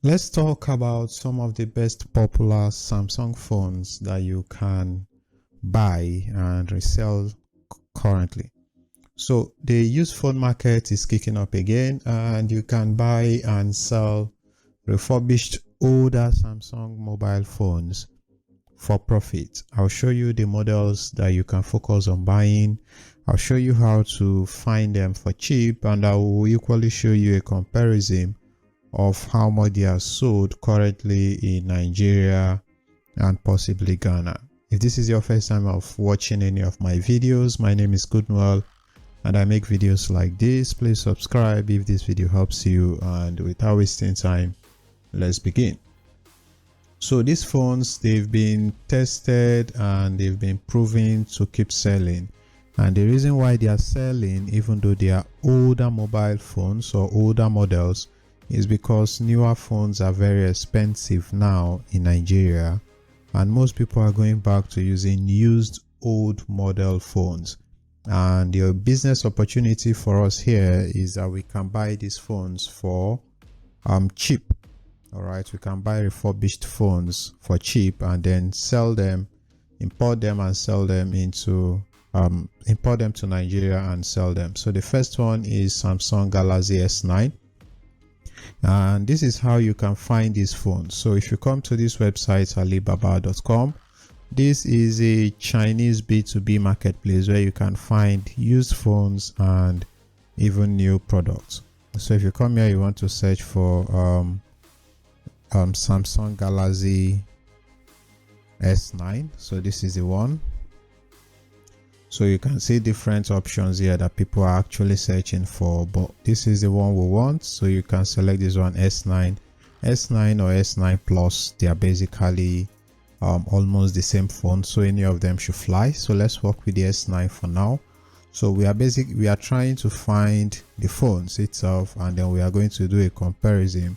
Let's talk about some of the best popular Samsung phones that you can buy and resell currently. So the used phone market is kicking up again, and you can buy and sell refurbished older Samsung mobile phones for profit. I'll show you the models that you can focus on buying. I'll show you how to find them for cheap, and I will equally show you a comparison of how much they are sold currently in Nigeria and possibly Ghana. If this is your first time of watching any of my videos, my name is Goodwell and I make videos like this. Please subscribe if this video helps you, and without wasting time, let's begin. So these phones, they've been tested and they've been proven to keep selling. And the reason why they are selling, even though they are older mobile phones or older models, is because newer phones are very expensive now in Nigeria, and most people are going back to using used old model phones. And the business opportunity for us here is that we can buy these phones for cheap. All right, we can buy refurbished phones for cheap and then sell them, import them and sell them into import them to Nigeria and sell them. So the first one is Samsung Galaxy S9. And this is how you can find these phones. So if you come to this website, alibaba.com, this is a Chinese B2B marketplace where you can find used phones and even new products. So if you come here, you want to search for Samsung Galaxy S9. So this is the one. So you can see different options here that people are actually searching for, but this is the one we want. So you can select this one, S9 or S9 Plus. They are basically almost the same phone, so any of them should fly. So let's work with the S9 for now. So we are trying to find the phones itself, and then we are going to do a comparison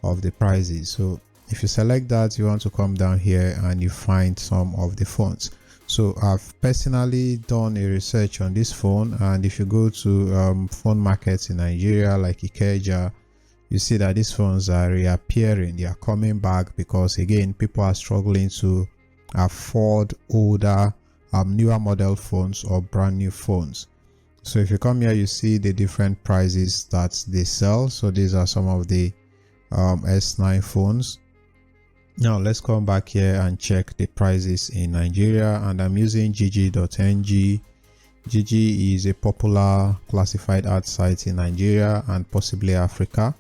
of the prices. So if you select that, you want to come down here and you find some of the phones. So I've personally done a research on this phone, and if you go to phone markets in Nigeria like Ikeja, you see that these phones are reappearing. They are coming back because, again, people are struggling to afford older newer model phones or brand new phones. So if you come here, you see the different prices that they sell. So these are some of the S9 phones. Now let's come back here and check the prices in Nigeria, and I'm using gg.ng. GG is a popular classified ad site in Nigeria and possibly Africa.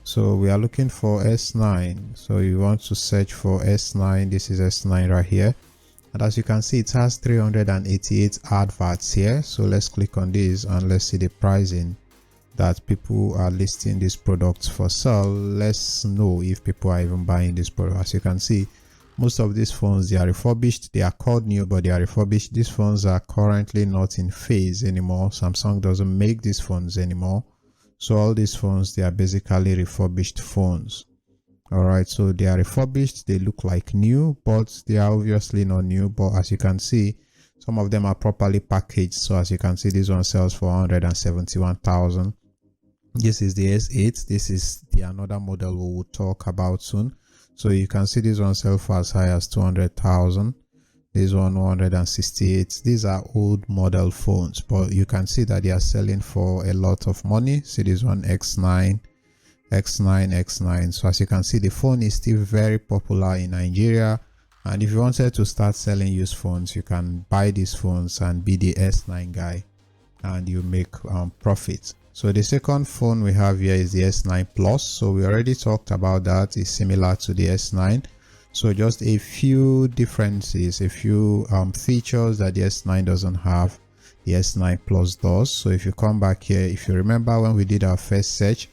So we are looking for S9. So you want to search for S9. This is S9 right here, and as you can see, it has 388 adverts here. So let's click on this and let's see the pricing that people are listing these products for sale. Let's know if people are even buying this product. As you can see, most of these phones, they are refurbished. They are called new, but they are refurbished. These phones are currently not in phase anymore. Samsung doesn't make these phones anymore. So all these phones, they are basically refurbished phones. All right, so they are refurbished. They look like new, but they are obviously not new. But as you can see, some of them are properly packaged. So as you can see, this one sells for 171,000. This is the S8. This is the another model we will talk about soon. So you can see this one sell for as high as 200,000. This one 168. These are old model phones, but you can see that they are selling for a lot of money. See this one, X9. So as you can see, the phone is still very popular in Nigeria. And if you wanted to start selling used phones, you can buy these phones and be the S9 guy, and you make profit. So the second phone we have here is the S9 Plus. So we already talked about that. It's similar to the S9. So just a few differences, a few features that the S9 doesn't have, the S9 Plus does. So if you come back here, if you remember when we did our first search,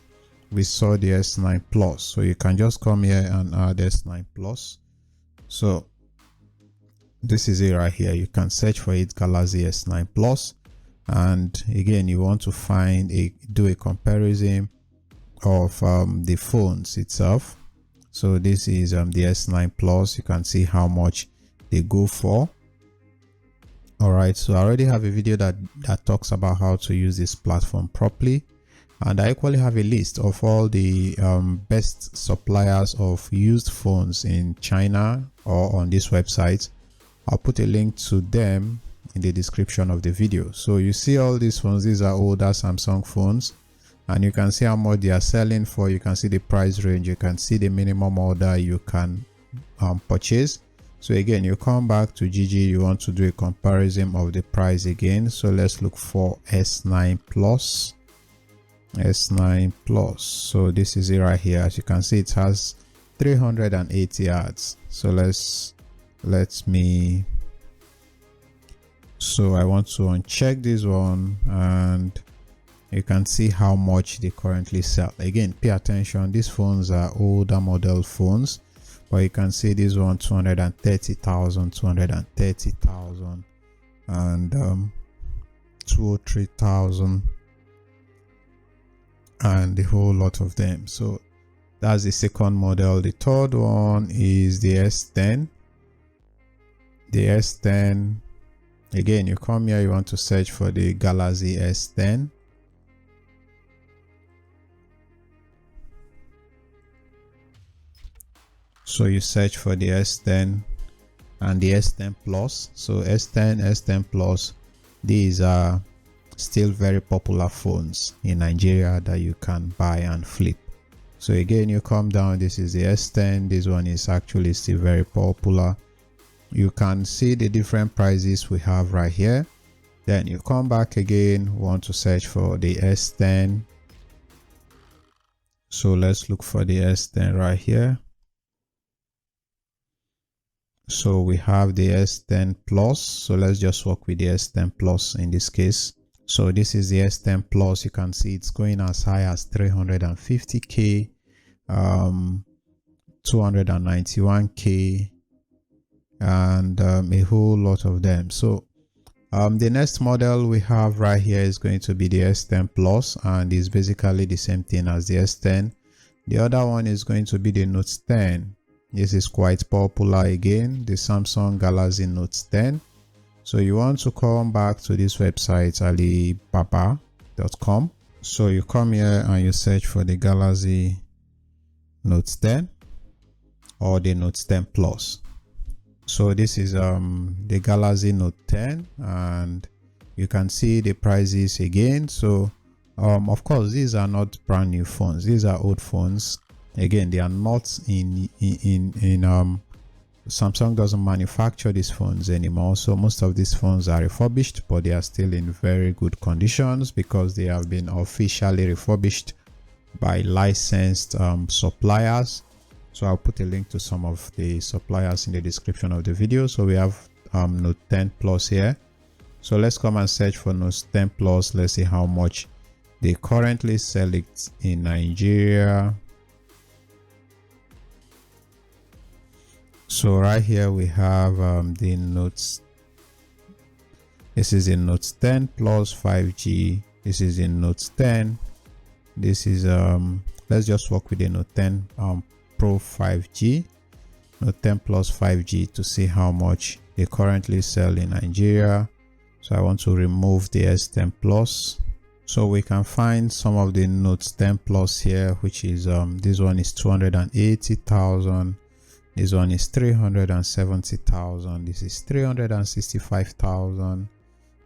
we saw the S9 Plus. So you can just come here and add S9 Plus. So this is it right here. You can search for it, Galaxy S9 Plus. And again, you want to do a comparison of the phones itself. So this is the S9 Plus. You can see how much they go for. All right, so I already have a video that talks about how to use this platform properly, and I equally have a list of all the best suppliers of used phones in China or on this website. I'll put a link to them in the description of the video. So you see all these phones, these are older Samsung phones, and you can see how much they are selling for. You can see the price range, you can see the minimum order you can purchase. So again, you come back to GG, you want to do a comparison of the price again. So let's look for S9 Plus. S9 Plus. So this is it right here. As you can see, it has 380 yards. So so I want to uncheck this one, and you can see how much they currently sell. Again, pay attention, these phones are older model phones, but you can see this one 230,000, 230,000, and 203,000, and a whole lot of them. So that's the second model. The third one is the S10. The S10, again, you come here, you want to search for the Galaxy S10. So you search for the S10 and the S10 Plus. So S10, S10 Plus, these are still very popular phones in Nigeria that you can buy and flip. So again, you come down, this is the S10. This one is actually still very popular. You can see the different prices we have right here. Then you come back again, want to search for the S10. So let's look for the S10 right here. So we have the S10 Plus. So let's just work with the S10 Plus in this case. So this is the S10 Plus. You can see it's going as high as 350k, 291k, and a whole lot of them. So the next model we have right here is going to be the S10 Plus, and is basically the same thing as the S10. The other one is going to be the Note 10. This is quite popular again, the Samsung Galaxy Note 10. So you want to come back to this website, alibaba.com. So you come here and you search for the Galaxy Note 10 or the Note 10 Plus. So this is the Galaxy Note 10, and you can see the prices again. So of course, these are not brand new phones, these are old phones. Again, they are not in Samsung doesn't manufacture these phones anymore, so most of these phones are refurbished, but they are still in very good conditions because they have been officially refurbished by licensed suppliers. So I'll put a link to some of the suppliers in the description of the video. So we have Note 10 Plus here. So let's come and search for Note 10 Plus. Let's see how much they currently sell it in Nigeria. So right here we have the Notes. This is in Note 10 Plus 5G. This is in Note 10. This is let's just work with the Note 10 Pro 5G, Note 10 Plus 5G, to see how much they currently sell in Nigeria. So I want to remove the S10 Plus. So we can find some of the Note 10 Plus here, which is this one is 280,000. This one is 370,000. This is 365,000.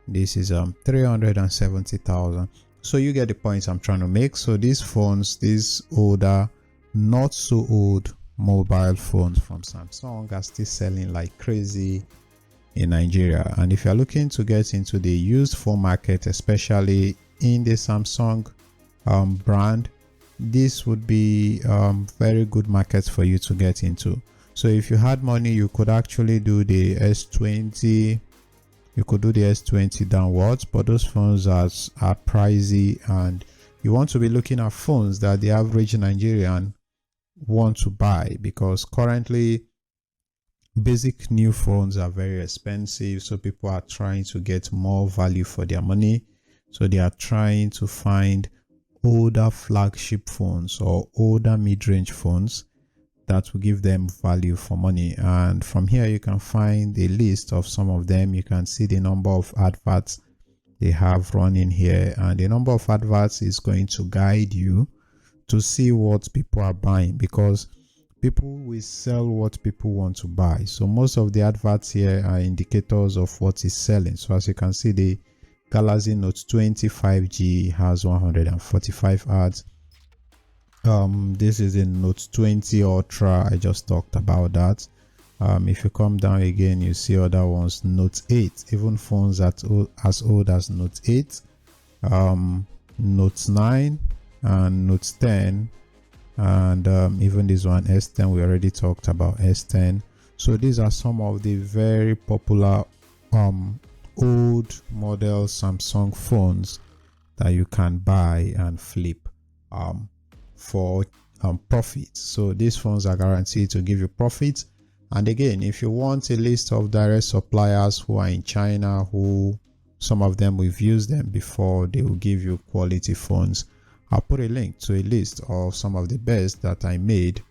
This is 370,000. So you get the points I'm trying to make. So these phones, these older, not so old mobile phones from Samsung, are still selling like crazy in Nigeria. And if you're looking to get into the used phone market, especially in the Samsung brand, this would be very good market for you to get into. So if you had money, you could actually do the S20. You could do the S20 downwards, but those phones are pricey, and you want to be looking at phones that the average Nigerian want to buy, because currently basic new phones are very expensive. So people are trying to get more value for their money. So they are trying to find older flagship phones or older mid-range phones that will give them value for money. And from here you can find a list of some of them. You can see the number of adverts they have running here, and the number of adverts is going to guide you to see what people are buying, because people will sell what people want to buy. So most of the adverts here are indicators of what is selling. So as you can see, the Galaxy Note 20 5G has 145 ads. This is a Note 20 Ultra. I just talked about that. If you come down again, you see other ones. Note 8, even phones as old as Note 8, Note 9 and Note 10, and even this one S10. We already talked about S10. So these are some of the very popular old model Samsung phones that you can buy and flip for profit. So these phones are guaranteed to give you profit. And again, if you want a list of direct suppliers who are in China, who some of them we've used them before, they will give you quality phones. I'll put a link to a list of some of the best that I made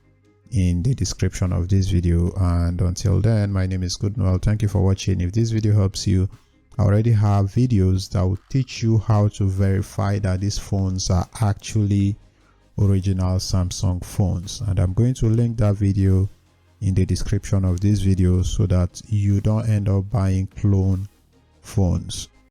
in the description of this video. And until then, my name is Good Noel. Thank you for watching. If this video helps you, I already have videos that will teach you how to verify that these phones are actually original Samsung phones, and I'm going to link that video in the description of this video so that you don't end up buying clone phones.